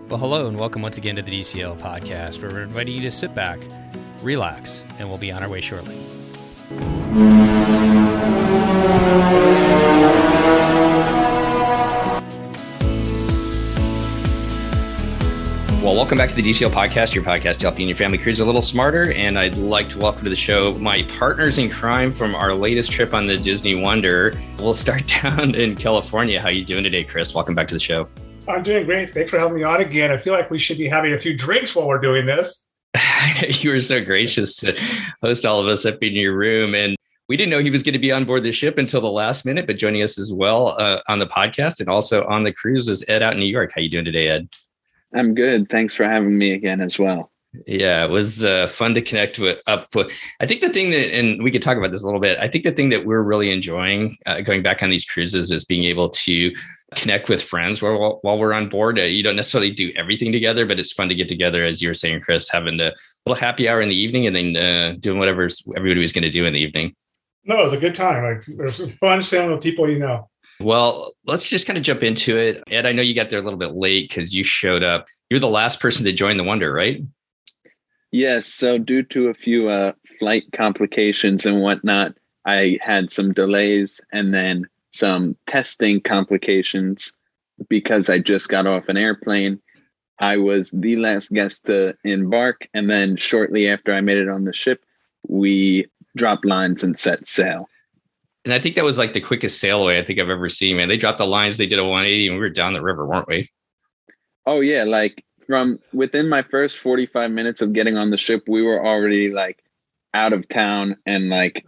Well, hello and welcome once again to the DCL podcast, where we're inviting you to sit back, relax, and we'll be on our way shortly. Well, welcome back to the DCL podcast, your podcast to help you and your family cruise a little smarter. And I'd like to welcome to the show my partners in crime from our latest trip on the Disney Wonder. We'll start down in California. How are you doing today, Chris? Welcome back to the show. I'm doing great. Thanks for having me on again. I feel like we should be having a few drinks while we're doing this. You were so gracious to host all of us up in your room. And we didn't know he was going to be on board the ship until the last minute, but joining us as well on the podcast and also on the cruise is Ed out in New York. How you doing today, Ed? I'm good. Thanks for having me again as well. Yeah, it was fun to connect up with. I think the thing that, and we could talk about this a little bit, I think the thing that we're really enjoying going back on these cruises is being able to connect with friends while we're on board. You don't necessarily do everything together, but it's fun to get together, as you were saying, Chris, having a little happy hour in the evening and then doing whatever everybody was going to do in the evening. No, it was a good time. It was fun sailing with people you know. Well, let's just kind of jump into it. Ed, I know you got there a little bit late because you showed up. You're the last person to join the Wonder, right? Yes. So due to a few flight complications and whatnot, I had some delays and then some testing complications because I just got off an airplane. I was the last guest to embark. And then shortly after I made it on the ship, we dropped lines and set sail. And I think that was like the quickest sail away I think I've ever seen, man. They dropped the lines, they did a 180 and we were down the river, weren't we? Oh, yeah. Like from within my first 45 minutes of getting on the ship, we were already like out of town and like,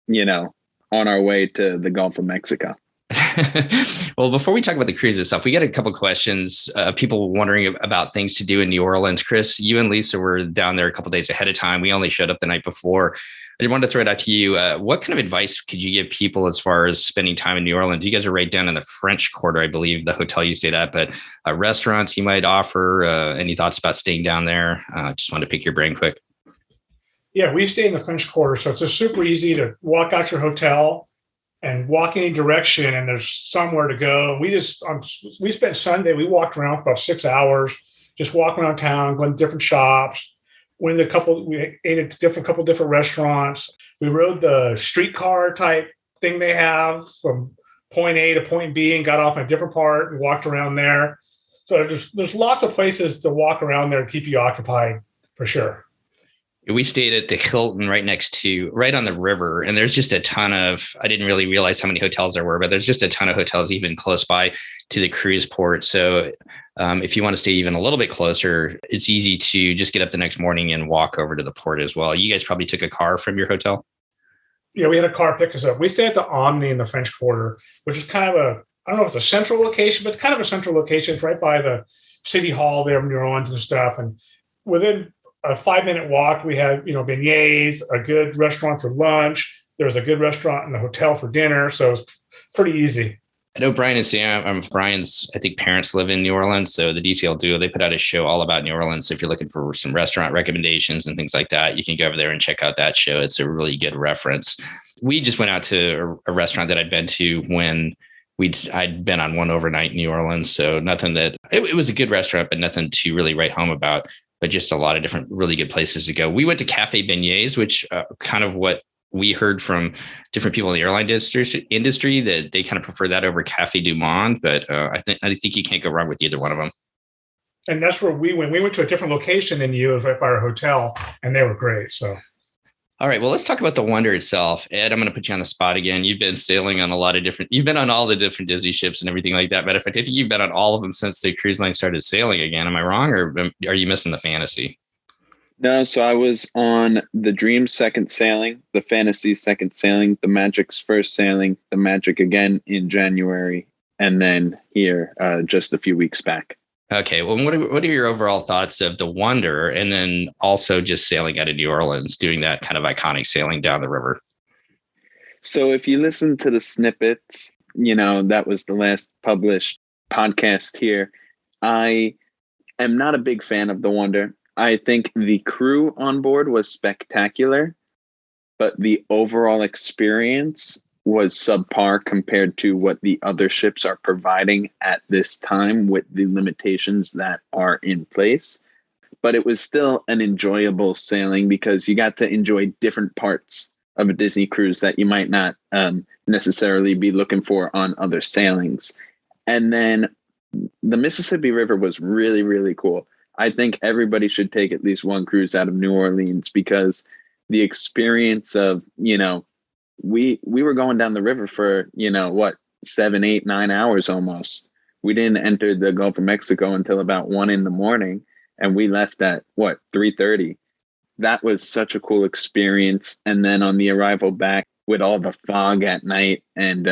you know, on our way to the Gulf of Mexico. Well, before we talk about the cruise and stuff, we got a couple of questions. People wondering about things to do in New Orleans. Chris, you and Lisa were down there a couple of days ahead of time. We only showed up the night before. I wanted to throw it out to you. What kind of advice could you give people as far as spending time in New Orleans? You guys are right down in the French Quarter, I believe, the hotel you stayed at, but restaurants you might offer. Any thoughts about staying down there? Just wanted to pick your brain quick. Yeah, we stay in the French Quarter, so it's just super easy to walk out your hotel and walk any direction, and there's somewhere to go. We spent Sunday, we walked around for about 6 hours, just walking around town, going to different shops. We ate at a couple different restaurants. We rode the streetcar type thing they have from point A to point B and got off in a different part and walked around there. So there's lots of places to walk around there to keep you occupied for sure. We stayed at the Hilton right on the river. And there's just a ton of, I didn't really realize how many hotels there were, but there's just a ton of hotels even close by to the cruise port. So if you want to stay even a little bit closer, it's easy to just get up the next morning and walk over to the port as well. You guys probably took a car from your hotel? Yeah, we had a car pick us up. We stayed at the Omni in the French Quarter, which is kind of I don't know if it's a central location, but it's kind of a central location. It's right by the city hall there in New Orleans and stuff. And within a 5-minute walk, we had, beignets, a good restaurant for lunch. There was a good restaurant in the hotel for dinner. So it was pretty easy. I know Brian and Sam, Brian's, I think parents live in New Orleans. So the DCL Duo, they put out a show all about New Orleans. So if you're looking for some restaurant recommendations and things like that, you can go over there and check out that show. It's a really good reference. We just went out to a restaurant that I'd been to when I'd been on one overnight in New Orleans. So nothing it was a good restaurant, but nothing to really write home about, but just a lot of different really good places to go. We went to Cafe Beignets, which kind of what we heard from different people in the airline industry that they kind of prefer that over Cafe du Monde. But I think you can't go wrong with either one of them. And that's where we went. We went to a different location than you, right by our hotel, and they were great. So. All right. Well, let's talk about the Wonder itself. Ed, I'm going to put you on the spot again. You've been sailing on you've been on all the different Disney ships and everything like that. But I think you've been on all of them since the cruise line started sailing again. Am I wrong, or are you missing the Fantasy? No. So I was on the Dream's second sailing, the Fantasy's second sailing, the Magic's first sailing, the Magic again in January, and then here just a few weeks back. Okay. Well, what are your overall thoughts of the Wonder, and then also just sailing out of New Orleans, doing that kind of iconic sailing down the river? So if you listen to the snippets, that was the last published podcast here. I am not a big fan of the Wonder. I think the crew on board was spectacular, but the overall experience was subpar compared to what the other ships are providing at this time with the limitations that are in place. But it was still an enjoyable sailing because you got to enjoy different parts of a Disney cruise that you might not necessarily be looking for on other sailings. And then the Mississippi River was really, really cool. I think everybody should take at least one cruise out of New Orleans because the experience of, we were going down the river for, 7, 8, 9 hours almost. We didn't enter the Gulf of Mexico until about 1 a.m. and we left at 3:30. That was such a cool experience. And then on the arrival back with all the fog at night and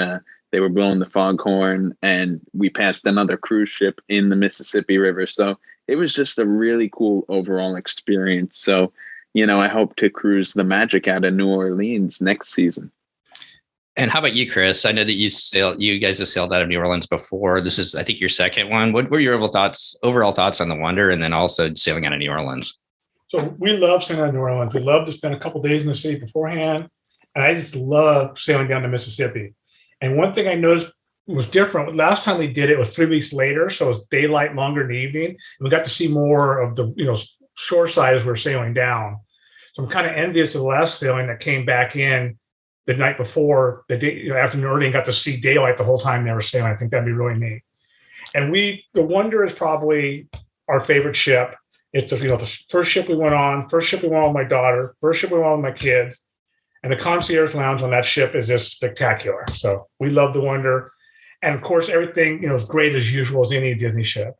they were blowing the foghorn and we passed another cruise ship in the Mississippi River. So it was just a really cool overall experience. So, I hope to cruise the magic out of New Orleans next season. And how about you, Chris? I know that you guys have sailed out of New Orleans before. This is, I think, your second one. What were your overall thoughts on the Wonder and then also sailing out of New Orleans? So we love sailing out of New Orleans. We love to spend a couple of days in the city beforehand. And I just love sailing down the Mississippi. And one thing I noticed was different. Last time we did it was 3 weeks later. So it was daylight longer in the evening. And we got to see more of the, shore side as we're sailing down. So I'm kind of envious of the last sailing that came back in the night before, the day, afternoon early, and got to see daylight the whole time they were sailing. I think that'd be really neat. And the Wonder is probably our favorite ship. It's the first ship we went on with my daughter, first ship we went on with my kids. And the concierge lounge on that ship is just spectacular. So we love the Wonder. And of course, everything, is great as usual as any Disney ship.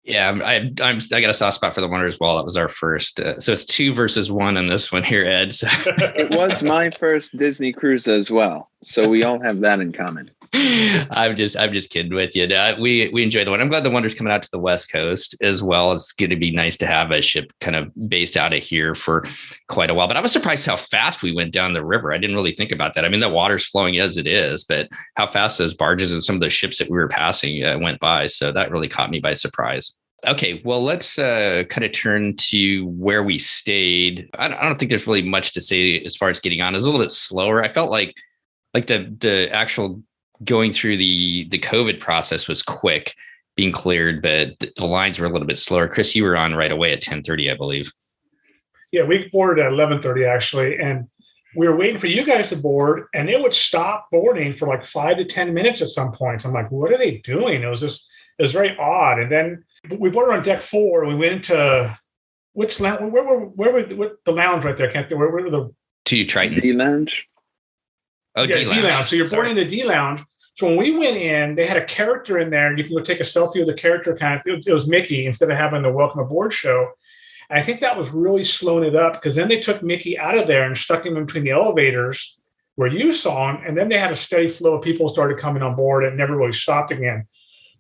Yeah, I got a soft spot for the Wonder as well. That was our first. So it's 2 versus 1 on this one here, Ed. So. It was my first Disney cruise as well. So we all have that in common. I'm just kidding with you. We enjoy the one. I'm glad the Wonder's coming out to the West Coast as well. It's going to be nice to have a ship kind of based out of here for quite a while. But I was surprised how fast we went down the river. I didn't really think about that. I mean, the water's flowing as it is, but how fast those barges and some of those ships that we were passing went by. So that really caught me by surprise. Okay, well, let's kind of turn to where we stayed. I don't think there's really much to say as far as getting on. It was a little bit slower. I felt like the actual going through the COVID process was quick, being cleared, but the lines were a little bit slower. Chris, you were on right away at 10:30, I believe. Yeah, we boarded at 11:30 actually, and we were waiting for you guys to board, and it would stop boarding for like 5 to 10 minutes at some points. I'm like, what are they doing? It was very odd. And then we boarded on deck 4. We went to which lounge? Where were the lounge right there? Can't think. Where were the two Tritons? D lounge. Oh, yeah, D lounge. So you're boarding the D lounge. So when we went in, they had a character in there, and you can go take a selfie with the character. It was Mickey instead of having the Welcome Aboard show. And I think that was really slowing it up because then they took Mickey out of there and stuck him in between the elevators where you saw him, and then they had a steady flow of people started coming on board and never really stopped again.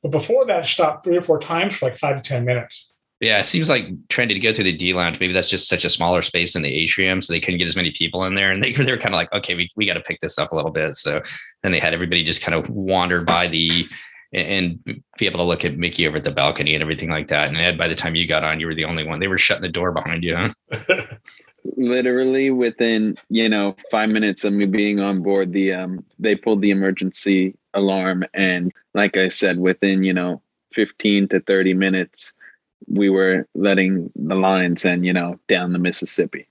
But before that, it stopped 3 or 4 times for like 5 to 10 minutes. Yeah, it seems like trying to go through the D lounge. Maybe that's just such a smaller space in the atrium, so they couldn't get as many people in there. And they were kind of like, okay, we got to pick this up a little bit. So then they had everybody just kind of wander by and be able to look at Mickey over at the balcony and everything like that. And Ed, by the time you got on, you were the only one. They were shutting the door behind you, huh? Literally within 5 minutes of me being on board, they pulled the emergency alarm, and like I said, within 15 to 30 minutes we were letting the lines and down the Mississippi.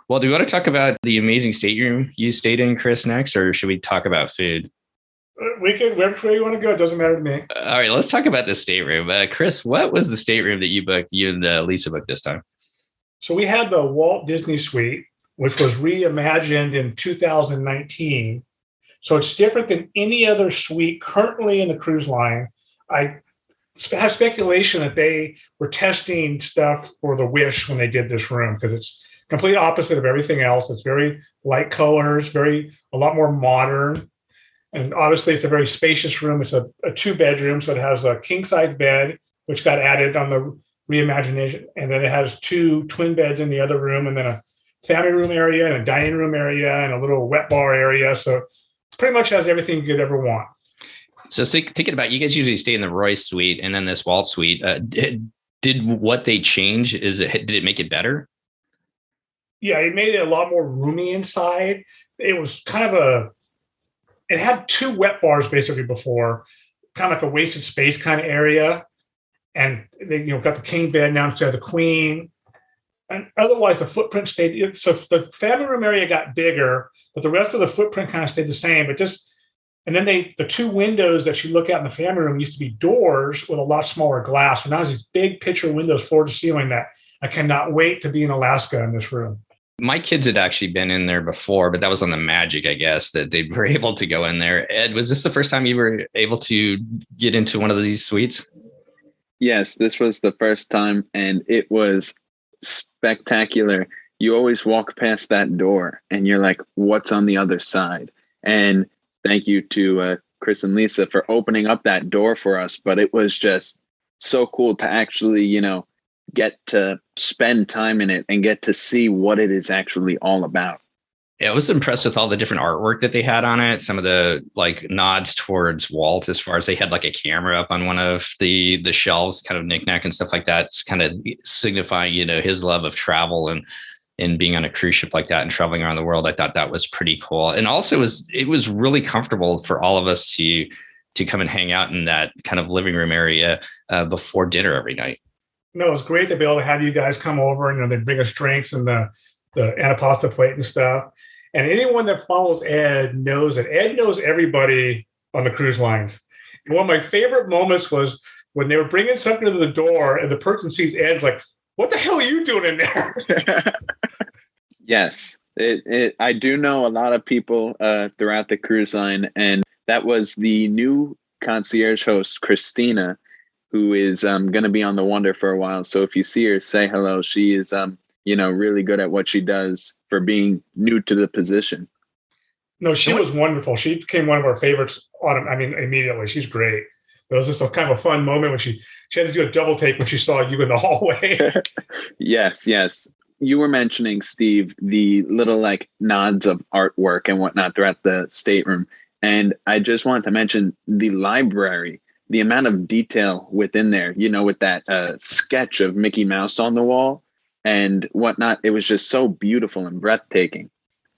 Well, do we want to talk about the amazing stateroom you stayed in, Chris, next, or should we talk about food? We can, wherever you want to go. It doesn't matter to me. All right, let's talk about the stateroom. Chris, what was the stateroom that you and Lisa booked this time? So we had the Walt Disney Suite, which was reimagined in 2019. So it's different than any other suite currently in the cruise line. I have speculation that they were testing stuff for the Wish when they did this room because it's complete opposite of everything else. It's very light colors, a lot more modern. And obviously it's a very spacious room. It's a 2-bedroom, so it has a king-size bed, which got added on the reimagination. And then it has 2 twin beds in the other room, and then a family room area and a dining room area and a little wet bar area. So pretty much has everything you could ever want. So thinking about, you guys usually stay in the Roy suite and then this Walt suite. Did what they change? Did it make it better? Yeah, it made it a lot more roomy inside. It was kind of it had two wet bars basically before, kind of like a wasted space kind of area. And they, got the king bed now instead of the queen. And otherwise, the footprint stayed. So the family room area got bigger, but the rest of the footprint kind of stayed the same. And then the two windows that you look out in the family room used to be doors with a lot smaller glass. And now there's these big picture windows, floor to ceiling, that I cannot wait to be in Alaska in this room. My kids had actually been in there before, but that was on the Magic, I guess, that they were able to go in there. Ed, was this the first time you were able to get into one of these suites? Yes, this was the first time, and it was spectacular. You always walk past that door and you're like, what's on the other side? And thank you to Chris and Lisa for opening up that door for us. But it was just so cool to actually, get to spend time in it and get to see what it is actually all about. Yeah, I was impressed with all the different artwork that they had on it. Some of the nods towards Walt, as far as they had a camera up on one of the shelves, kind of knickknack and stuff like that. It's kind of signifying, his love of travel and being on a cruise ship like that and traveling around the world. I thought that was pretty cool. And also it was really comfortable for all of us to come and hang out in that kind of living room area before dinner every night. No, it was great to be able to have you guys come over and they bring us drinks and the antipasta plate and stuff. And anyone that follows Ed knows that Ed knows everybody on the cruise lines. And one of my favorite moments was when they were bringing something to the door and the person sees Ed's like, what the hell are you doing in there? Yes, I do know a lot of people throughout the cruise line. And that was the new concierge host, Christina, who is going to be on the Wonder for a while. So if you see her, say hello. She is, really good at what she does for being new to the position. No, she was wonderful. She became one of our favorites immediately. She's great. It was just a kind of a fun moment when she had to do a double take when she saw you in the hallway. Yes. You were mentioning, Steve, the little nods of artwork and whatnot throughout the stateroom. And I just wanted to mention the library. The amount of detail within there, with that sketch of Mickey Mouse on the wall and whatnot, it was just so beautiful and breathtaking.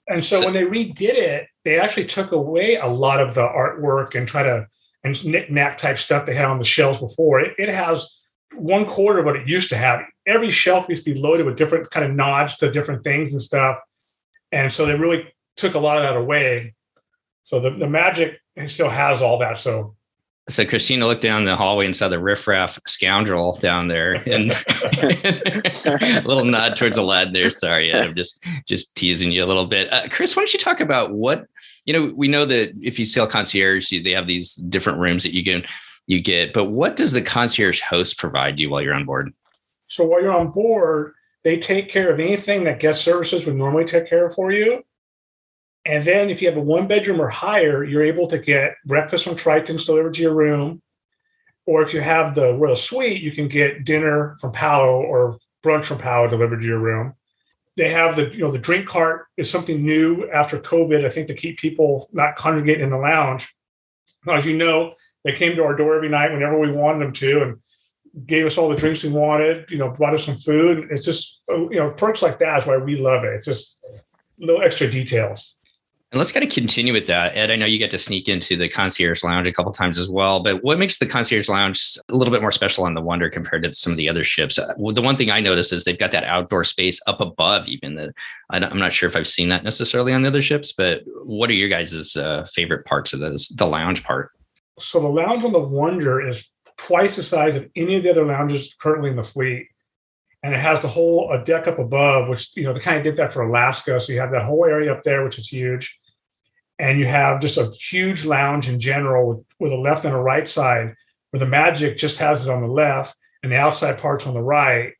And so when they redid it, they actually took away a lot of the artwork and knick-knack type stuff they had on the shelves before. It has 1/4 of what it used to have. Every shelf used to be loaded with different kind of nods to different things and stuff. And so they really took a lot of that away. So the Magic still has all that. So Christina looked down the hallway and saw the riffraff scoundrel down there, and a little nod towards the lad there. Sorry, Ed, I'm just teasing you a little bit. Chris, why don't you talk about what, we know that if you sail concierge, they have these different rooms that you get, but what does the concierge host provide you while you're on board? So while you're on board, they take care of anything that guest services would normally take care of for you. And then if you have a 1-bedroom or higher, you're able to get breakfast from Triton's delivered to your room. Or if you have the Royal Suite, you can get dinner from Palo or brunch from Palo delivered to your room. They have the drink cart is something new after COVID, I think, to keep people not congregating in the lounge. As you know, they came to our door every night whenever we wanted them to and gave us all the drinks we wanted, brought us some food. It's just, perks like that is why we love it. It's just little extra details. And let's kind of continue with that. Ed, I know you get to sneak into the concierge lounge a couple of times as well, but what makes the concierge lounge a little bit more special on the Wonder compared to some of the other ships? The one thing I noticed is they've got that outdoor space up above even. I'm not sure if I've seen that necessarily on the other ships, but what are your guys' favorite parts of the lounge part? So the lounge on the Wonder is twice the size of any of the other lounges currently in the fleet. And it has a deck up above, which, they kind of did that for Alaska. So you have that whole area up there, which is huge. And you have just a huge lounge in general with a left and a right side, where the Magic just has it on the left and the outside part's on the right.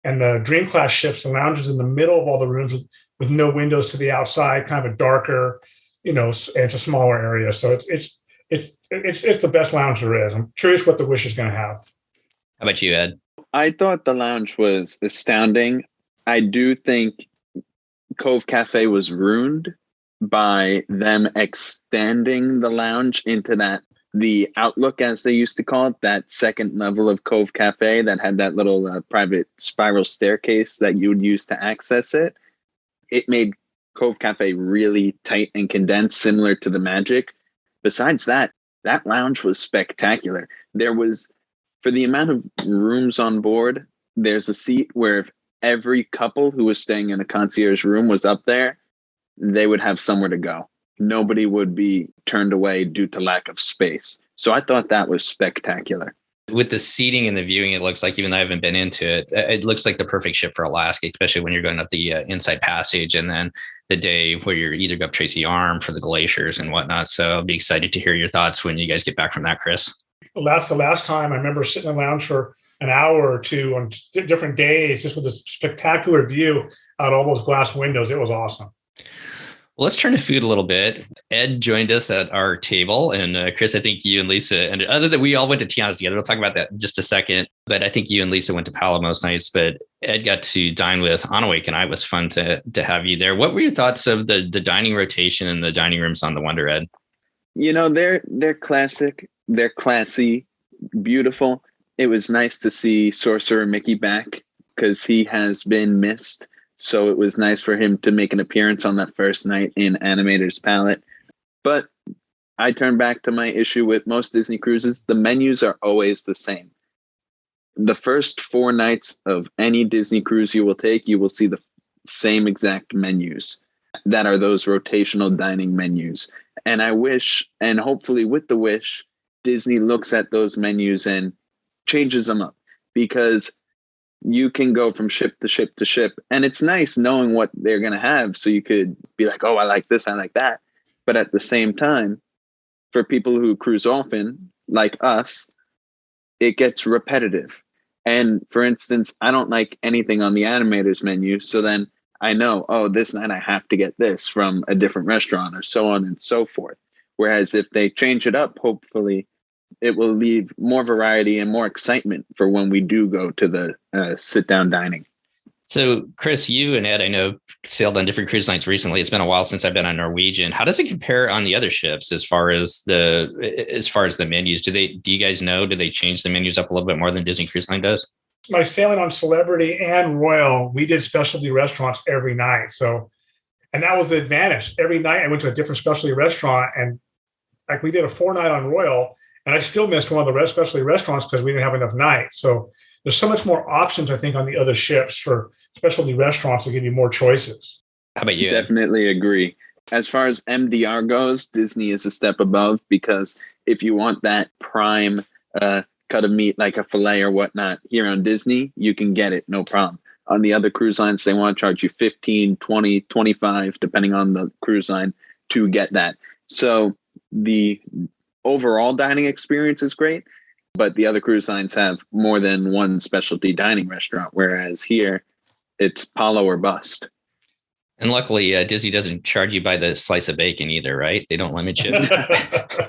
And the Dream Class ships, the lounge is in the middle of all the rooms with no windows to the outside, kind of a darker, and it's a smaller area. So it's the best lounge there is. I'm curious what the Wish is going to have. How about you, Ed? I thought the lounge was astounding. I do think Cove Cafe was ruined by them extending the lounge into the Outlook, as they used to call it, that second level of Cove Cafe that had that little private spiral staircase that you would use to access it. It made Cove Cafe really tight and condensed, similar to the Magic. besides that, that lounge was spectacular. There was, for the amount of rooms on board, there's a seat where if every couple who was staying in a concierge room was up there, they would have somewhere to go. Nobody would be turned away due to lack of space. So I thought that was spectacular. With the seating and the viewing, it looks like, even though I haven't been into it, it looks like the perfect ship for Alaska, especially when you're going up the Inside Passage, and then the day where you're either go up Tracy Arm for the glaciers and whatnot. So I'll be excited to hear your thoughts when you guys get back from that, Chris. Alaska last time, I remember sitting in the lounge for an hour or two on different days, just with a spectacular view out all those glass windows. It was awesome. Well, let's turn to food a little bit. Ed joined us at our table, and Chris, I think you and Lisa, and other than we all went to Tiana's together, we'll talk about that in just a second. But I think you and Lisa went to Palo most nights, but Ed got to dine with Anawake, and it was fun to have you there. What were your thoughts of the dining rotation and the dining rooms on the Wonder, Ed? You know, they're classic, they're classy, beautiful. It was nice to see Sorcerer Mickey back because he has been missed. So it was nice for him to make an appearance on that first night in Animator's Palette. But I turn back to my issue with most Disney cruises. The menus are always the same. The first 4 nights of any Disney cruise you will take, you will see the same exact menus that are those rotational dining menus. And I wish, and hopefully with the wish, Disney looks at those menus and changes them up, because you can go from ship to ship to ship. And it's nice knowing what they're going to have. So you could be like, oh, I like this, I like that. But at the same time, for people who cruise often, like us, it gets repetitive. And for instance, I don't like anything on the Animator's menu. So then I know, oh, this night I have to get this from a different restaurant, or so on and so forth. Whereas if they change it up, hopefully it will leave more variety and more excitement for when we do go to the sit-down dining. So, Chris, you and Ed, I know, sailed on different cruise lines recently. It's been a while since I've been on Norwegian. How does it compare on the other ships as far as the menus? Do you guys know? Do they change the menus up a little bit more than Disney Cruise Line does? My sailing on Celebrity and Royal, we did specialty restaurants every night. So, and that was the advantage. Every night I went to a different specialty restaurant, and like we did a 4-night on Royal, and I still missed one of the specialty restaurants because we didn't have enough nights. So there's so much more options, I think, on the other ships for specialty restaurants to give you more choices. How about you? Definitely agree. As far as MDR goes, Disney is a step above, because if you want that prime cut of meat like a filet or whatnot here on Disney, you can get it, no problem. On the other cruise lines, they want to charge you 15, 20, 25, depending on the cruise line, to get that. So the overall dining experience is great, but the other cruise lines have more than one specialty dining restaurant, whereas here it's Palo or bust. And luckily, Disney doesn't charge you by the slice of bacon either, right? They don't limit you.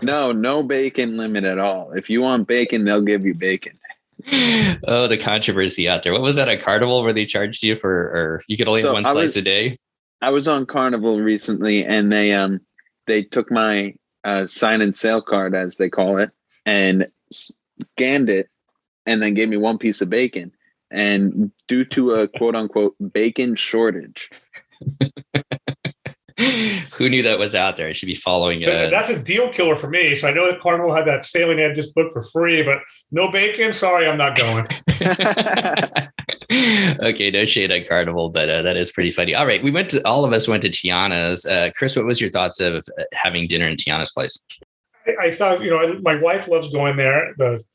No bacon limit at all. If you want bacon, they'll give you bacon. Oh, the controversy out there. What was that at Carnival where they charged you or you could only have one slice a day? I was on Carnival recently, and they took my sign and sale card, as they call it, and scanned it, and then gave me one piece of bacon. And due to a quote unquote bacon shortage. Who knew that was out there? I should be following. So that's a deal killer for me. So I know that Carnival had that sailing ad just booked for free, but no bacon. Sorry, I'm not going. Okay, no shade at Carnival, but that is pretty funny. All right, all of us went to Tiana's. Chris, what was your thoughts of having dinner in Tiana's place? I thought, my wife loves going there.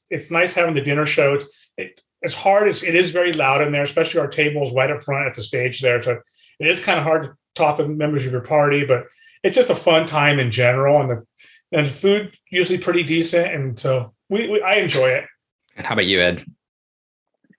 It's nice having the dinner show. It's hard. It is very loud in there, especially our table is right up front at the stage there. So it is kind of hard to talk to members of your party, but it's just a fun time in general. And the food usually pretty decent. And so I enjoy it. And how about you, Ed?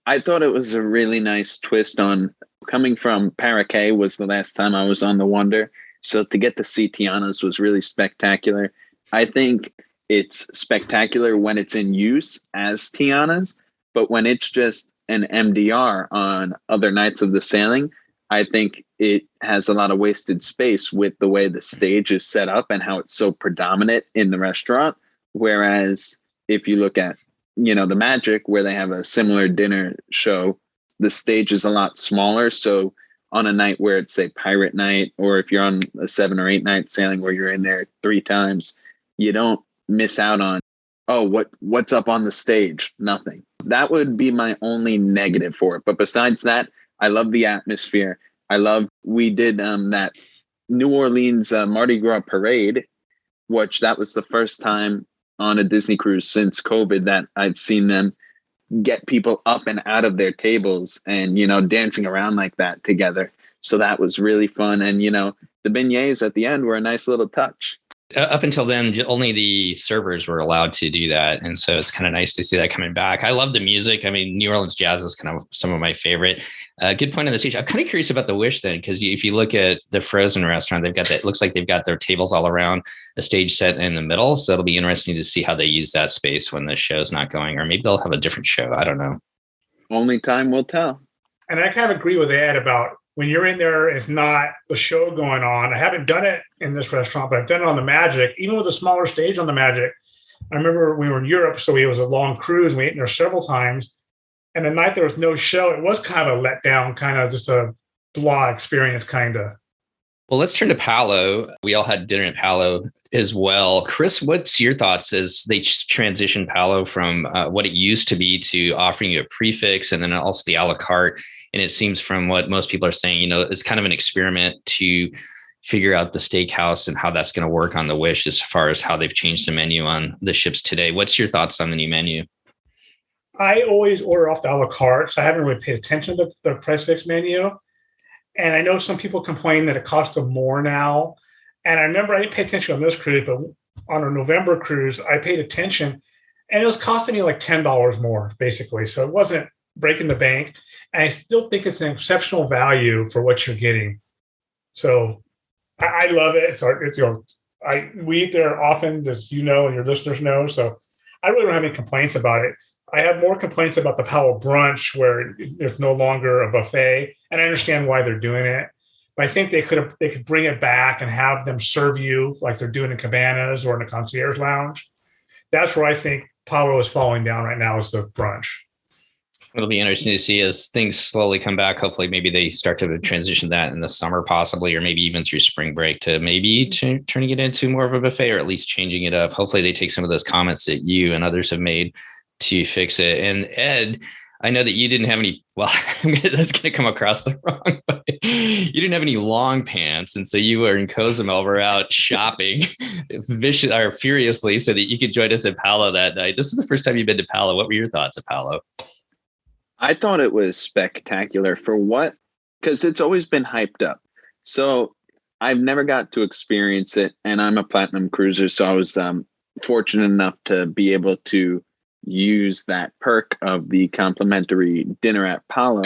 I thought it was a really nice twist on coming from Paraquet was the last time I was on the Wonder. So to get to see Tiana's was really spectacular. I think it's spectacular when it's in use as Tiana's, but when it's just an MDR on other nights of the sailing, I think it has a lot of wasted space with the way the stage is set up and how it's so predominant in the restaurant. Whereas if you look at, the Magic, where they have a similar dinner show, the stage is a lot smaller. So on a night where it's, say, pirate night, or if you're on a 7 or 8 night sailing where you're in there 3 times, you don't miss out on, oh, what's up on the stage? Nothing. That would be my only negative for it. But besides that, I love the atmosphere. We did that New Orleans Mardi Gras parade, which that was the first time on a Disney cruise since COVID that I've seen them get people up and out of their tables and, dancing around like that together. So that was really fun. And, the beignets at the end were a nice little touch. Up until then, only the servers were allowed to do that. And so it's kind of nice to see that coming back. I love the music. I mean, New Orleans jazz is kind of some of my favorite. Good point on the stage. I'm kind of curious about the Wish then, because if you look at the Frozen restaurant, they've got that. It looks like they've got their tables all around, a stage set in the middle. So it'll be interesting to see how they use that space when the show's not going, or maybe they'll have a different show. I don't know. Only time will tell. And I kind of agree with Ed about when you're in there, it's not the show going on. I haven't done it in this restaurant, but I've done it on the Magic, even with a smaller stage on the Magic. I remember we were in Europe, so it was a long cruise. And we ate in there several times. And the night there was no show, it was kind of a letdown, kind of just a blah experience, kind of. Well, let's turn to Palo. We all had dinner at Palo as well. Chris, what's your thoughts as they transitioned Palo from what it used to be to offering you a prefix and then also the a la carte? And it seems from what most people are saying, it's kind of an experiment to figure out the steakhouse and how that's going to work on the Wish as far as how they've changed the menu on the ships today. What's your thoughts on the new menu? I always order off the a la carte, so I haven't really paid attention to the price fix menu. And I know some people complain that it costs them more now. And I remember I didn't pay attention on this cruise, but on a November cruise, I paid attention and it was costing me like $10 more, basically. So it wasn't breaking the bank. And I still think it's an exceptional value for what you're getting. So I love it. We eat there often, as you know, and your listeners know. So I really don't have any complaints about it. I have more complaints about the Powell brunch, where it's no longer a buffet, and I understand why they're doing it. But I think they could bring it back and have them serve you like they're doing in Cabanas or in a concierge lounge. That's where I think Powell is falling down right now, is the brunch. It'll be interesting to see as things slowly come back. Hopefully, maybe they start to transition that in the summer, possibly, or maybe even through spring break to maybe turning it into more of a buffet, or at least changing it up. Hopefully, they take some of those comments that you and others have made to fix it. And Ed, I know that you didn't have any, well, that's going to come across the wrong way. You didn't have any long pants. And so you were in Cozumel, we're out shopping furiously so that you could join us at Palo that night. This is the first time you've been to Palo. What were your thoughts of Palo? I thought it was spectacular because it's always been hyped up. So I've never got to experience it, and I'm a platinum cruiser. So I was fortunate enough to be able to use that perk of the complimentary dinner at Palo.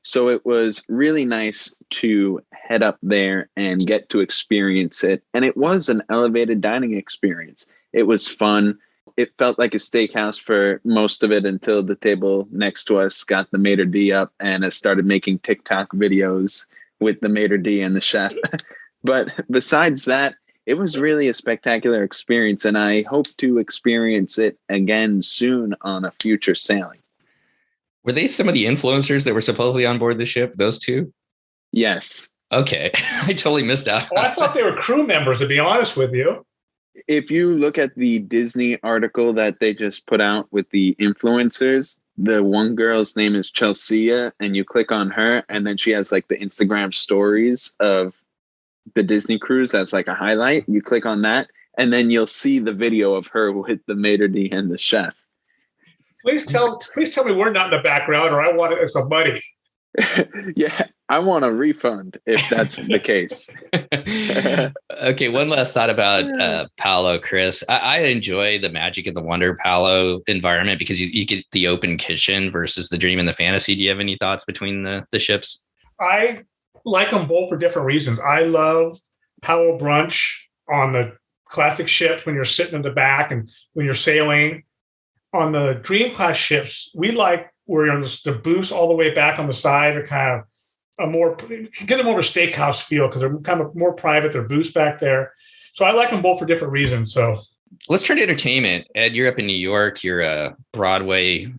So it was really nice to head up there and get to experience it. And it was an elevated dining experience. It was fun. It felt like a steakhouse for most of it until the table next to us got the maitre d' up and has started making TikTok videos with the maitre d' and the chef. But besides that, it was really a spectacular experience, and I hope to experience it again soon on a future sailing. Were they some of the influencers that were supposedly on board the ship, those two? Yes. Okay. I totally missed out. Well, I thought they were crew members, to be honest with you. If you look at the Disney article that they just put out with the influencers, the one girl's name is Chelsea, and you click on her, and then she has like the Instagram stories of the Disney cruise as like a highlight. You click on that, and then you'll see the video of her with the maitre d' and the chef. Please tell me we're not in the background, or I want it as some money. Yeah, I want a refund if that's the case. Okay, one last thought about Palo, Chris. I enjoy the Magic and the Wonder Palo environment because you get the open kitchen versus the Dream and the Fantasy. Do you have any thoughts between the ships? I like them both for different reasons. I love Palo brunch on the classic ships when you're sitting in the back and when you're sailing. On the Dream class ships, we like where you're on the booths all the way back on the side are kind of give them more of a steakhouse feel because they're kind of more private. They're booths back there. So I like them both for different reasons. So let's turn to entertainment. Ed, you're up in New York. You're a Broadway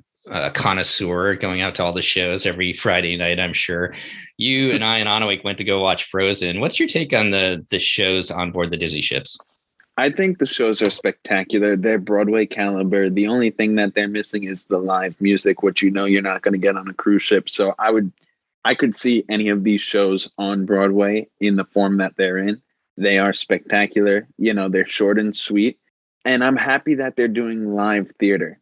connoisseur going out to all the shows every Friday night, I'm sure. You and I and Anawik went to go watch Frozen. What's your take on the shows on board the Disney ships? I think the shows are spectacular. They're Broadway caliber. The only thing that they're missing is the live music, which you're not going to get on a cruise ship. So I could see any of these shows on Broadway in the form that they're in. They are spectacular. They're short and sweet. And I'm happy that they're doing live theater,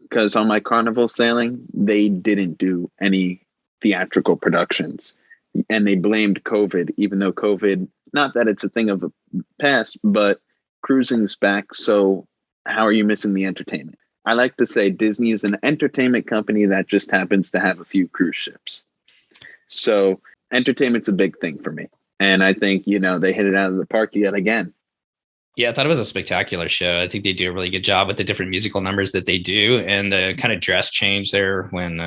because on my Carnival sailing, they didn't do any theatrical productions. And they blamed COVID, even though COVID, not that it's a thing of the past, but cruising's back. So how are you missing the entertainment? I like to say Disney is an entertainment company that just happens to have a few cruise ships. So entertainment's a big thing for me. And I think, they hit it out of the park yet again. Yeah, I thought it was a spectacular show. I think they do a really good job with the different musical numbers that they do, and the kind of dress change there when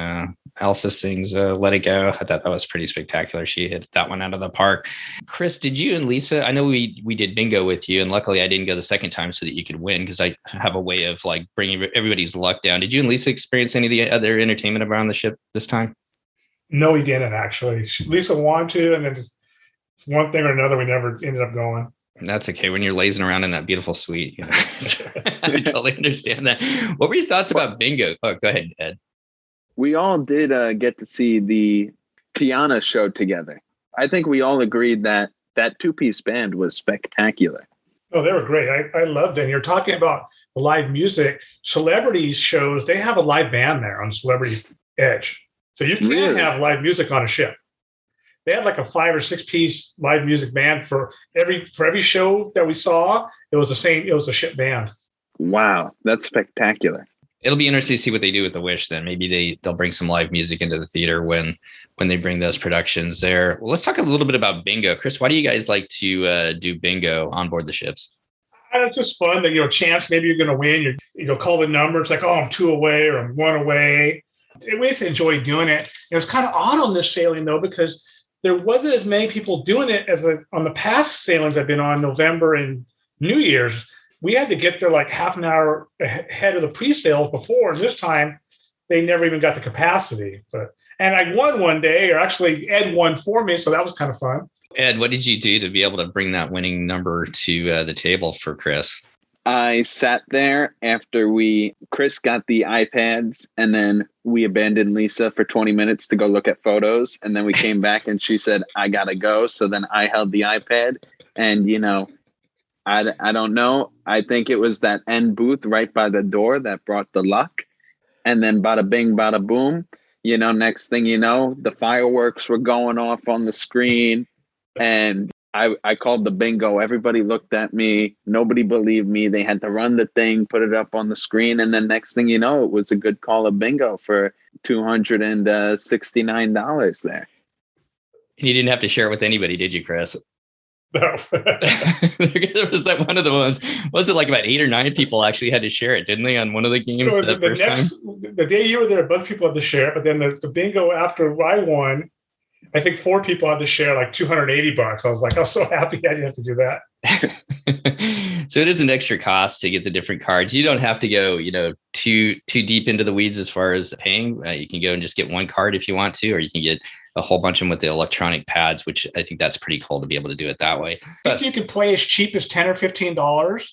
Elsa sings Let It Go. I thought that was pretty spectacular. She hit that one out of the park. Chris, did you and Lisa, I know we did bingo with you, and luckily I didn't go the second time so that you could win, because I have a way of like bringing everybody's luck down. Did you and Lisa experience any of the other entertainment around the ship this time? No, we didn't actually. Lisa wanted to, and then just one thing or another, we never ended up going. That's okay. When you're lazing around in that beautiful suite, I totally understand that. What were your thoughts about bingo? Oh, go ahead, Ed. We all did get to see the Tiana show together. I think we all agreed that two-piece band was spectacular. Oh, they were great. I loved it. And you're talking about the live music. Celebrities shows, they have a live band there on Celebrities Edge. So you can have live music on a ship. They had like a 5 or 6 piece live music band for every show that we saw. It was a ship band. Wow, that's spectacular. It'll be interesting to see what they do with the Wish then. Maybe they'll bring some live music into the theater when they bring those productions there. Well, let's talk a little bit about bingo. Chris, why do you guys like to do bingo on board the ships? And it's just fun that, chance maybe you're going to win. You call the number. It's like, oh, I'm 2 away or I'm 1 away. We just enjoy doing it. It was kind of odd on this sailing, though, because there wasn't as many people doing it as on the past sailings I've been on, November and New Year's. We had to get there like half an hour ahead of the pre-sales before. And this time, they never even got the capacity. And I won one day, or actually Ed won for me, so that was kind of fun. Ed, what did you do to be able to bring that winning number to the table for Chris? I sat there after Chris got the iPads, and then we abandoned Lisa for 20 minutes to go look at photos. And then we came back and she said, I gotta go. So then I held the iPad, and, I don't know. I think it was that end booth right by the door that brought the luck. And then bada bing, bada boom, next thing you know, the fireworks were going off on the screen, and I called the bingo. Everybody looked at me. Nobody believed me. They had to run the thing, put it up on the screen. And then next thing you know, it was a good call of bingo for $269 there. And you didn't have to share it with anybody, did you, Chris? No. There was that one of the ones, was it like about 8 or 9 people actually had to share it, didn't they, on one of the games the first time? The day you were there, a bunch of people had to share it. But then the bingo after I won, I think 4 people had to share like $280. I was like, I was so happy I didn't have to do that. So it is an extra cost to get the different cards. You don't have to go, too deep into the weeds as far as paying. You can go and just get one card if you want to, or you can get a whole bunch of them with the electronic pads, which I think that's pretty cool to be able to do it that way. I think you can play as cheap as $10 or $15.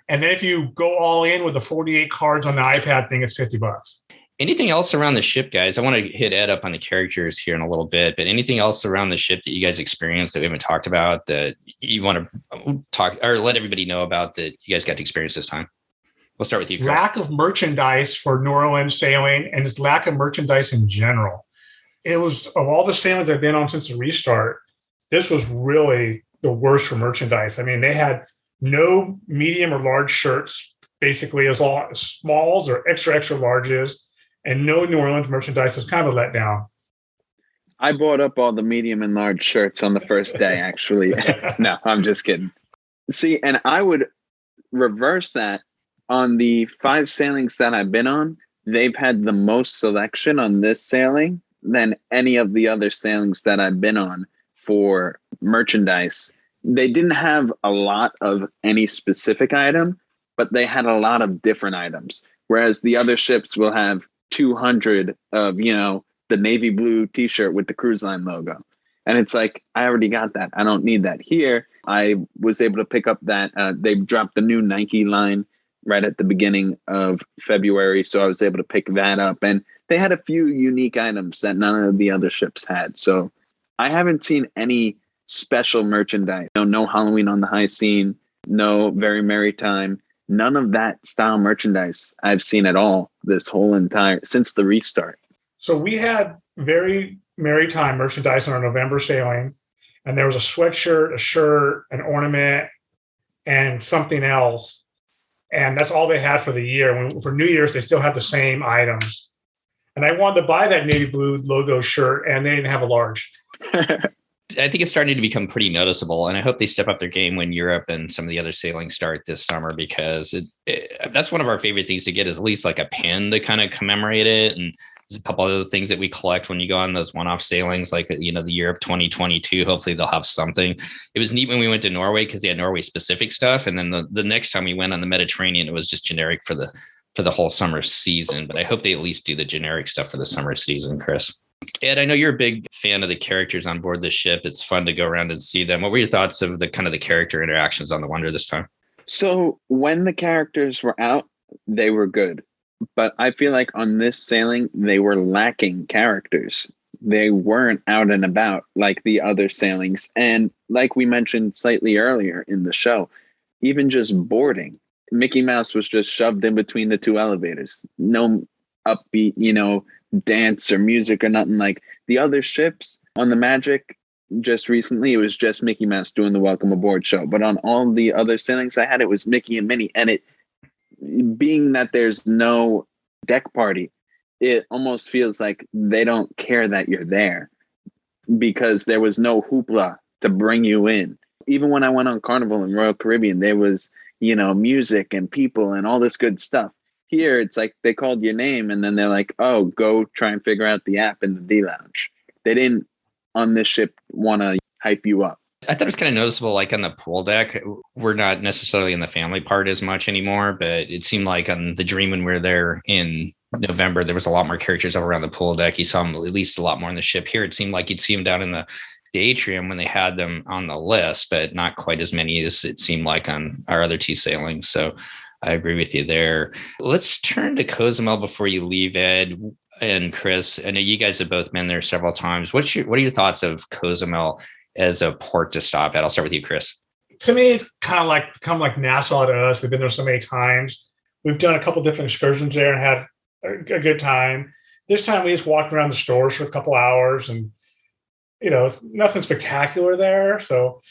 And then if you go all in with the 48 cards on the iPad thing, it's $50. Anything else around the ship, guys? I want to hit Ed up on the characters here in a little bit, but anything else around the ship that you guys experienced that we haven't talked about that you want to talk or let everybody know about that you guys got to experience this time? We'll start with you, Chris. Lack of merchandise for New Orleans sailing, and just lack of merchandise in general. It was, of all the sailings I've been on since the restart, this was really the worst for merchandise. I mean, they had no medium or large shirts. Basically, it was all smalls or extra larges. And no New Orleans merchandise was kind of a letdown. I bought up all the medium and large shirts on the first day, actually. No, I'm just kidding. See, and I would reverse that. On the 5 sailings that I've been on, they've had the most selection on this sailing than any of the other sailings that I've been on for merchandise. They didn't have a lot of any specific item, but they had a lot of different items. Whereas the other ships will have 200 of, the navy blue t-shirt with the cruise line logo. And it's like, I already got that. I don't need that. Here, I was able to pick up that. They dropped the new Nike line right at the beginning of February. So I was able to pick that up. And they had a few unique items that none of the other ships had. So I haven't seen any special merchandise. No Halloween on the High scene, no Very Merry Time. None of that style merchandise I've seen at all this whole entire, since the restart. So we had Very Merry Time merchandise on our November sailing. And there was a sweatshirt, a shirt, an ornament, and something else. And that's all they had for the year. For New Year's, they still had the same items. And I wanted to buy that navy blue logo shirt, and they didn't have a large. I think it's starting to become pretty noticeable, and I hope they step up their game when Europe and some of the other sailings start this summer, because that's one of our favorite things to get, is at least like a pin to kind of commemorate it. And there's a couple other things that we collect when you go on those one-off sailings, like, the Europe 2022. Hopefully they'll have something. It was neat when we went to Norway because they had Norway specific stuff. And then the next time we went on the Mediterranean, it was just generic for the whole summer season. But I hope they at least do the generic stuff for the summer season, Chris. Ed, I know you're a big fan of the characters on board the ship. It's fun to go around and see them. What were your thoughts of the character interactions on the Wonder this time? So when the characters were out, they were good. But I feel like on this sailing, they were lacking characters. They weren't out and about like the other sailings. And like we mentioned slightly earlier in the show, even just boarding, Mickey Mouse was just shoved in between the two elevators. No upbeat, dance or music or nothing. Like the other ships on the Magic just recently, it was just Mickey Mouse doing the welcome aboard show. But on all the other sailings I had, it was Mickey and Minnie. And it being that there's no deck party, it almost feels like they don't care that you're there, because there was no hoopla to bring you in. Even when I went on Carnival in Royal Caribbean, there was, music and people and all this good stuff. Here, it's like they called your name and then they're like, oh, go try and figure out the app in the D Lounge. They didn't on this ship want to hype you up. I thought it was kind of noticeable, like on the pool deck, we're not necessarily in the family part as much anymore, but it seemed like on the Dream when we were there in November, there was a lot more characters over around the pool deck. You saw them at least a lot more in the ship. Here, it seemed like you'd see them down in the atrium when they had them on the list, but not quite as many as it seemed like on our other two sailings. So I agree with you there. Let's turn to Cozumel before you leave, Ed and Chris. I know you guys have both been there several times. What are your thoughts of Cozumel as a port to stop at? I'll start with you, Chris. To me, it's kind of like become like Nassau to us. We've been there so many times. We've done a couple different excursions there and had a good time. This time we just walked around the stores for a couple hours, and it's nothing spectacular there. So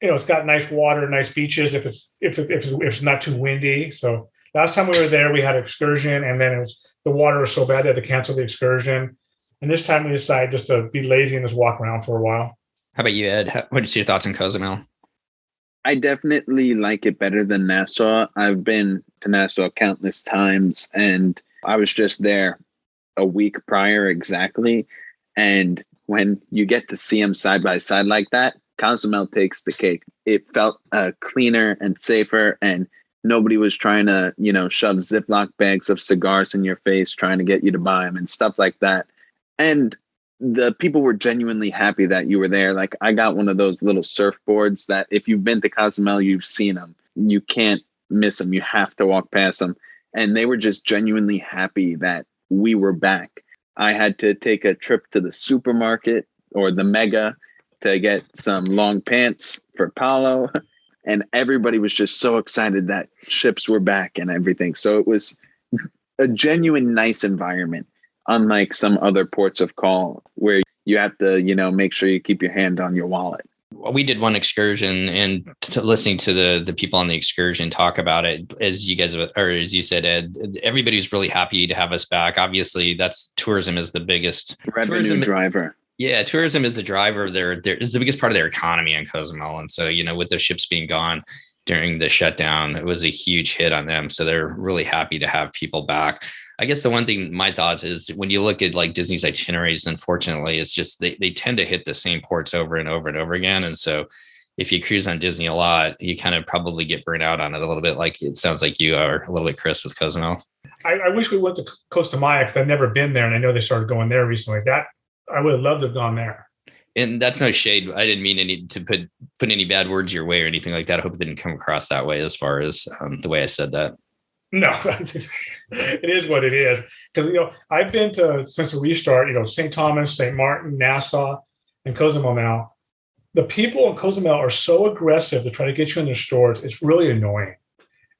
it's got nice water, nice beaches if it's not too windy. So last time we were there, we had an excursion, and then the water was so bad they had to cancel the excursion. And this time we decided just to be lazy and just walk around for a while. How about you, Ed? What's your thoughts on Cozumel? I definitely like it better than Nassau. I've been to Nassau countless times, and I was just there a week prior exactly. And when you get to see them side by side like that, Cozumel takes the cake. It felt cleaner and safer, and nobody was trying to, shove Ziploc bags of cigars in your face, trying to get you to buy them and stuff like that. And the people were genuinely happy that you were there. Like, I got one of those little surfboards that if you've been to Cozumel, you've seen them. You can't miss them. You have to walk past them. And they were just genuinely happy that we were back. I had to take a trip to the supermarket or the Mega to get some long pants for Paolo. And everybody was just so excited that ships were back and everything. So it was a genuine nice environment, unlike some other ports of call where you have to, make sure you keep your hand on your wallet. Well, we did one excursion, and listening to the people on the excursion talk about it, as you said, Ed, everybody was really happy to have us back. Obviously, tourism is the biggest revenue driver. Yeah, tourism is the driver. It's the biggest part of their economy in Cozumel. And so, with the ships being gone during the shutdown, it was a huge hit on them. So they're really happy to have people back. I guess the one thing, my thought is, when you look at like Disney's itineraries, unfortunately, it's just they tend to hit the same ports over and over and over again. And so if you cruise on Disney a lot, you kind of probably get burnt out on it a little bit, like it sounds like you are a little bit, Chris, with Cozumel. I wish we went to Costa Maya, because I've never been there, and I know they started going there recently. That I would have loved to have gone there. And that's no shade. I didn't mean any to put any bad words your way or anything like that. I hope it didn't come across that way as far as the way I said that. No, it is what it is. Because I've been to since the restart. St. Thomas, St. Martin, Nassau, and Cozumel now. The people in Cozumel are so aggressive to try to get you in their stores. It's really annoying.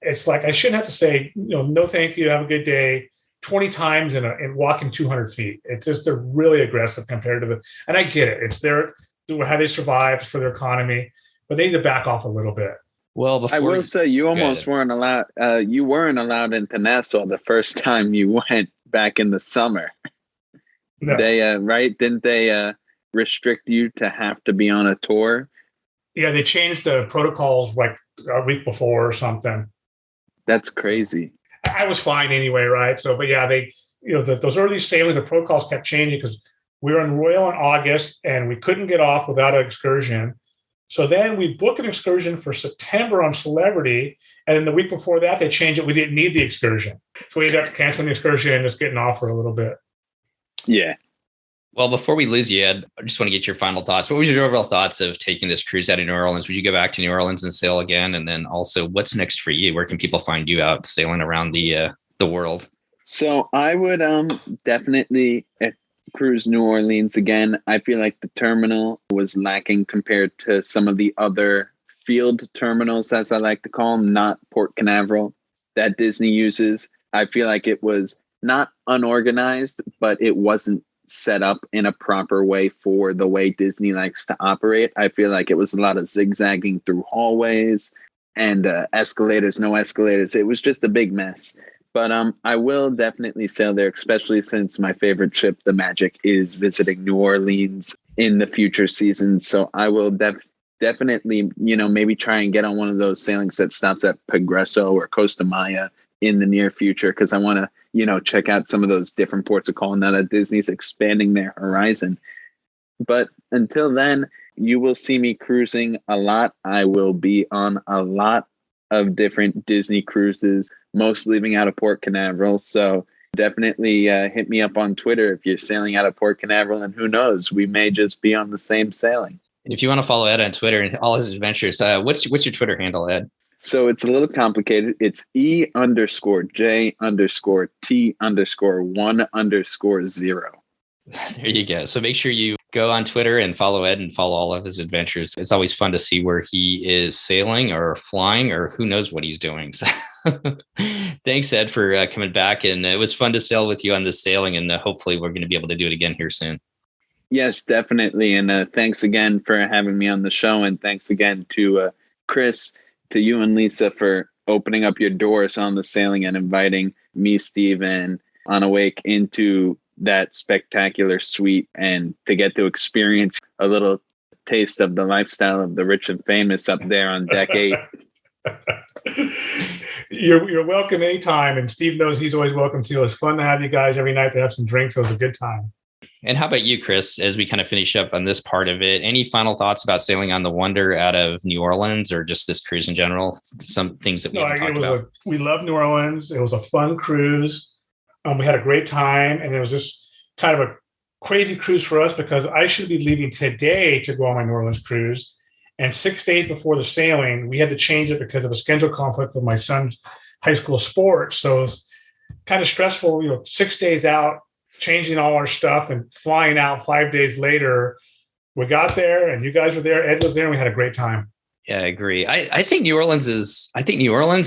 It's like I shouldn't have to say, no, thank you, have a good day, 20 times in walking 200 feet. It's just they're really aggressive compared to and I get it. It's how they survive for their economy, but they need to back off a little bit. Well, I will say you almost weren't allowed. You weren't allowed into Nassau the first time you went back in the summer. No. They right? Didn't they restrict you to have to be on a tour? Yeah, they changed the protocols like a week before or something. That's crazy. I was fine anyway, right? So, but yeah, they, those early sailings, the protocols kept changing because we were in Royal in August and we couldn't get off without an excursion. So then we booked an excursion for September on Celebrity. And then the week before that, they changed it. We didn't need the excursion. So we ended up canceling the excursion and just getting off for a little bit. Yeah. Well, before we lose you, Ed, I just want to get your final thoughts. What was your overall thoughts of taking this cruise out of New Orleans? Would you go back to New Orleans and sail again? And then also, what's next for you? Where can people find you out sailing around the world? So I would definitely cruise New Orleans again. I feel like the terminal was lacking compared to some of the other field terminals, as I like to call them, not Port Canaveral, that Disney uses. I feel like it was not unorganized, but it wasn't set up in a proper way for the way Disney likes to operate. I feel like it was a lot of zigzagging through hallways and escalators, no escalators. It was just a big mess. But I will definitely sail there, especially since my favorite ship, the Magic, is visiting New Orleans in the future seasons. So I will definitely, maybe try and get on one of those sailings that stops at Progreso or Costa Maya in the near future, because I want to, check out some of those different ports of call now that Disney's expanding their horizon. But until then, you will see me cruising a lot. I will be on a lot of different Disney cruises, most leaving out of Port Canaveral. So definitely hit me up on Twitter if you're sailing out of Port Canaveral, and who knows, we may just be on the same sailing. And if you want to follow Ed on Twitter and all his adventures, what's your Twitter handle, Ed? So it's a little complicated. It's E_J_T_1_0. There you go. So make sure you go on Twitter and follow Ed and follow all of his adventures. It's always fun to see where he is sailing or flying or who knows what he's doing. So thanks, Ed, for coming back. And it was fun to sail with you on this sailing. And hopefully we're going to be able to do it again here soon. Yes, definitely. And thanks again for having me on the show. And thanks again to Chris, to you and Lisa for opening up your doors on the sailing and inviting me, Steve, and Anna Wake into that spectacular suite, and to get to experience a little taste of the lifestyle of the rich and famous up there on deck 8. You're welcome anytime, and Steve knows he's always welcome too. It's fun to have you guys every night to have some drinks. It was a good time. And how about you, Chris, as we kind of finish up on this part of it? Any final thoughts about sailing on the Wonder out of New Orleans, or just this cruise in general? Some things that we haven't talked about. We love New Orleans. It was a fun cruise. We had a great time, and it was just kind of a crazy cruise for us because I should be leaving today to go on my New Orleans cruise. And 6 days before the sailing, we had to change it because of a schedule conflict with my son's high school sports. So it was kind of stressful, 6 days out, changing all our stuff and flying out 5 days later. We got there and you guys were there. Ed was there and we had a great time. Yeah, I agree. I think New Orleans,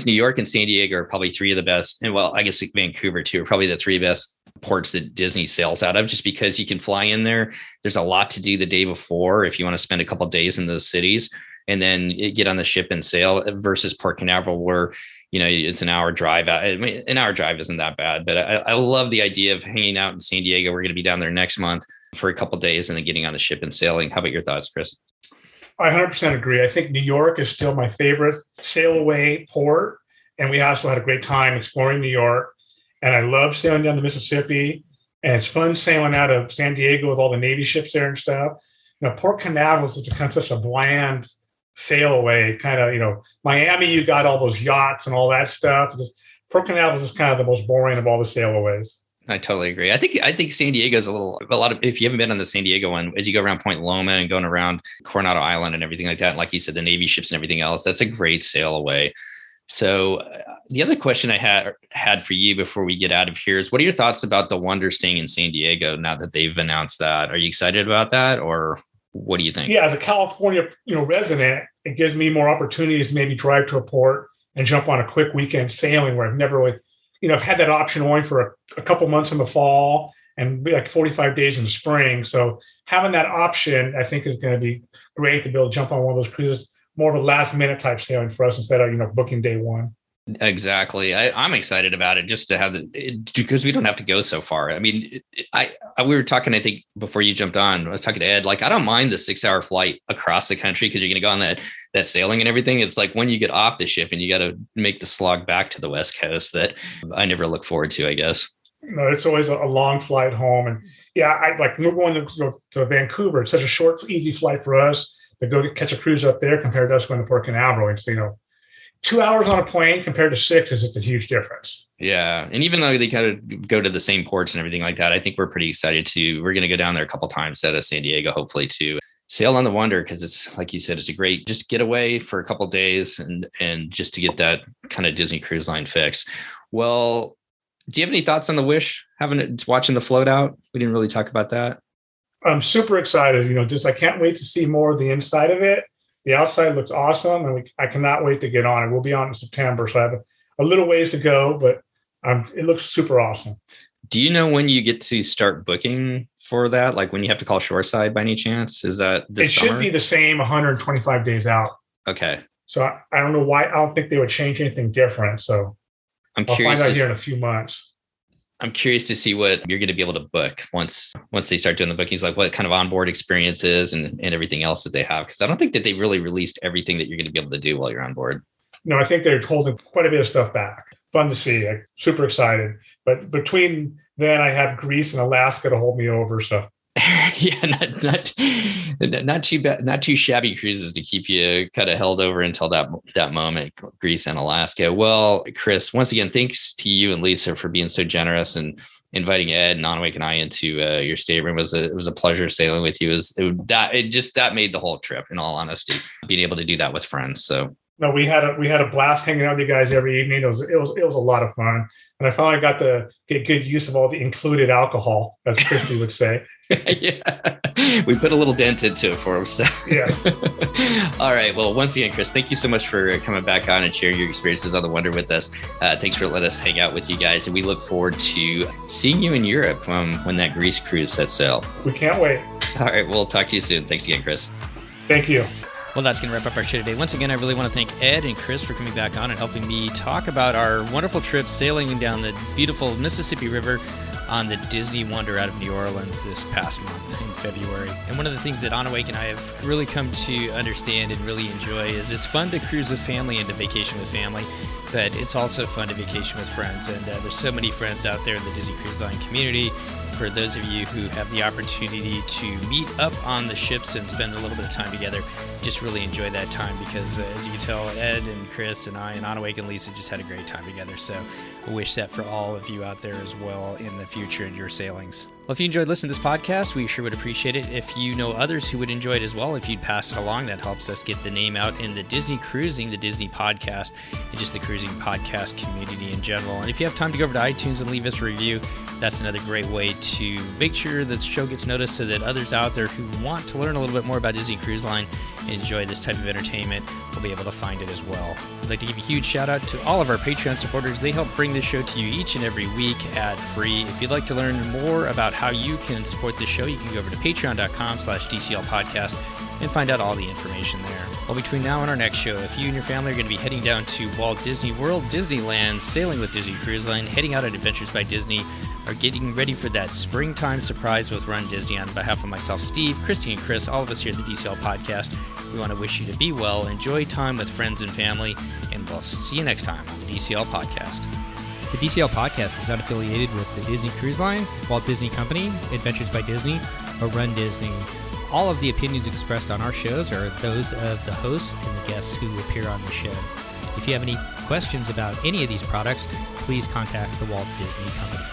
New York, and San Diego are probably three of the best. And well, I guess Vancouver too, are probably the three best ports that Disney sails out of, just because you can fly in there. There's a lot to do the day before if you want to spend a couple of days in those cities and then get on the ship and sail, versus Port Canaveral, where it's an hour drive. I mean, an hour drive isn't that bad, but I love the idea of hanging out in San Diego. We're going to be down there next month for a couple of days and then getting on the ship and sailing. How about your thoughts, Chris? I 100% agree. I think New York is still my favorite sail away port. And we also had a great time exploring New York. And I love sailing down the Mississippi. And it's fun sailing out of San Diego with all the Navy ships there and stuff. Port Canaveral is kind of such a bland sail away, kind of, Miami, you got all those yachts and all that stuff. Port Canaveral is kind of the most boring of all the sailaways. I totally agree. I think San Diego's a lot of, if you haven't been on the San Diego one, as you go around Point Loma and going around Coronado Island and everything like that, like you said, the Navy ships and everything else, that's a great sail away. So the other question I had for you before we get out of here is, what are your thoughts about the Wonder staying in San Diego now that they've announced that? Are you excited about that, or what do you think? Yeah, as a California, resident, it gives me more opportunities to maybe drive to a port and jump on a quick weekend sailing where I've never really, I've had that option only for a couple months in the fall and be like 45 days in the spring. So having that option, I think, is going to be great to be able to jump on one of those cruises, more of a last minute type sailing for us instead of, booking day one. Exactly. I'm excited about it just to have because we don't have to go so far. I mean, we were talking, I think before you jumped on, I was talking to Ed, like, I don't mind the 6-hour flight across the country because you're going to go on that sailing and everything. It's like when you get off the ship and you got to make the slog back to the West Coast that I never look forward to, I guess. No, it's always a long flight home. And yeah, we're going to Vancouver. It's such a short, easy flight for us to go catch a cruise up there compared to us going to Port Canaveral. It's, 2 hours on a plane compared to 6 is just a huge difference. Yeah. And even though they kind of go to the same ports and everything like that, I think we're pretty excited we're going to go down there a couple times out of San Diego, hopefully, to sail on the Wonder, because it's, like you said, it's a great just getaway for a couple days and just to get that kind of Disney Cruise Line fix. Well, do you have any thoughts on the Wish, watching the float out? We didn't really talk about that. I'm super excited. I can't wait to see more of the inside of it. The outside looks awesome, and I cannot wait to get on it. We'll be on in September, so I have a little ways to go, but it looks super awesome. Do you know when you get to start booking for that? Like when you have to call shoreside by any chance? Is that this summer? It should be the same 125 days out. Okay. So I don't know why. I don't think they would change anything different. So I'll find out here in a few months. I'm curious to see what you're going to be able to book once they start doing the bookings, like what kind of onboard experiences and everything else that they have. Because I don't think that they really released everything that you're going to be able to do while you're on board. No, I think they're holding quite a bit of stuff back. Fun to see. I'm super excited. But between then, I have Greece and Alaska to hold me over. So yeah, not too bad, not too shabby cruises to keep you kind of held over until that moment, Greece and Alaska. Well, Chris, once again, thanks to you and Lisa for being so generous and inviting Ed and Anawake and I into your stateroom. It was a pleasure sailing with you. That made the whole trip, in all honesty, being able to do that with friends. So. No, we had a blast hanging out with you guys every evening. It was a lot of fun, and I finally got to get good use of all the included alcohol, as Christy would say. Yeah, we put a little dent into it for him. So. Yes. All right. Well, once again, Chris, thank you so much for coming back on and sharing your experiences on the Wonder with us. Thanks for letting us hang out with you guys, and we look forward to seeing you in Europe when that Greece cruise sets sail. We can't wait. All right. We'll talk to you soon. Thanks again, Chris. Thank you. Well, that's going to wrap up our show today. Once again, I really want to thank Ed and Chris for coming back on and helping me talk about our wonderful trip sailing down the beautiful Mississippi River on the Disney Wonder out of New Orleans this past month in February. And one of the things that Anawake and I have really come to understand and really enjoy is it's fun to cruise with family and to vacation with family, but it's also fun to vacation with friends. And there's so many friends out there in the Disney Cruise Line community. For those of you who have the opportunity to meet up on the ships and spend a little bit of time together, just really enjoy that time because as you can tell, Ed and Chris and I and Anawake and Lisa just had a great time together. So I wish that for all of you out there as well in the future in your sailings. Well, if you enjoyed listening to this podcast, we sure would appreciate it. If you know others who would enjoy it as well, if you'd pass it along, that helps us get the name out in the Disney Cruising, the Disney podcast, and just the cruising podcast community in general. And if you have time to go over to iTunes and leave us a review, that's another great way to make sure that the show gets noticed so that others out there who want to learn a little bit more about Disney Cruise Line and enjoy this type of entertainment will be able to find it as well. I'd like to give a huge shout out to all of our Patreon supporters. They help bring this show to you each and every week ad-free. If you'd like to learn more about how you can support this show, you can go over to patreon.com/DCL podcast and find out all the information there. Well, between now and our next show, if you and your family are going to be heading down to Walt Disney World, Disneyland, sailing with Disney Cruise Line, heading out on Adventures by Disney, are getting ready for that springtime surprise with Run Disney, on behalf of myself, Steve, Christy, and Chris, all of us here at the DCL podcast, we want to wish you to be well, enjoy time with friends and family, and we'll see you next time on the DCL podcast. The DCL podcast is not affiliated with the Disney Cruise Line, Walt Disney Company, Adventures by Disney, or Run Disney. All of the opinions expressed on our shows are those of the hosts and the guests who appear on the show. If you have any questions about any of these products, please contact the Walt Disney Company.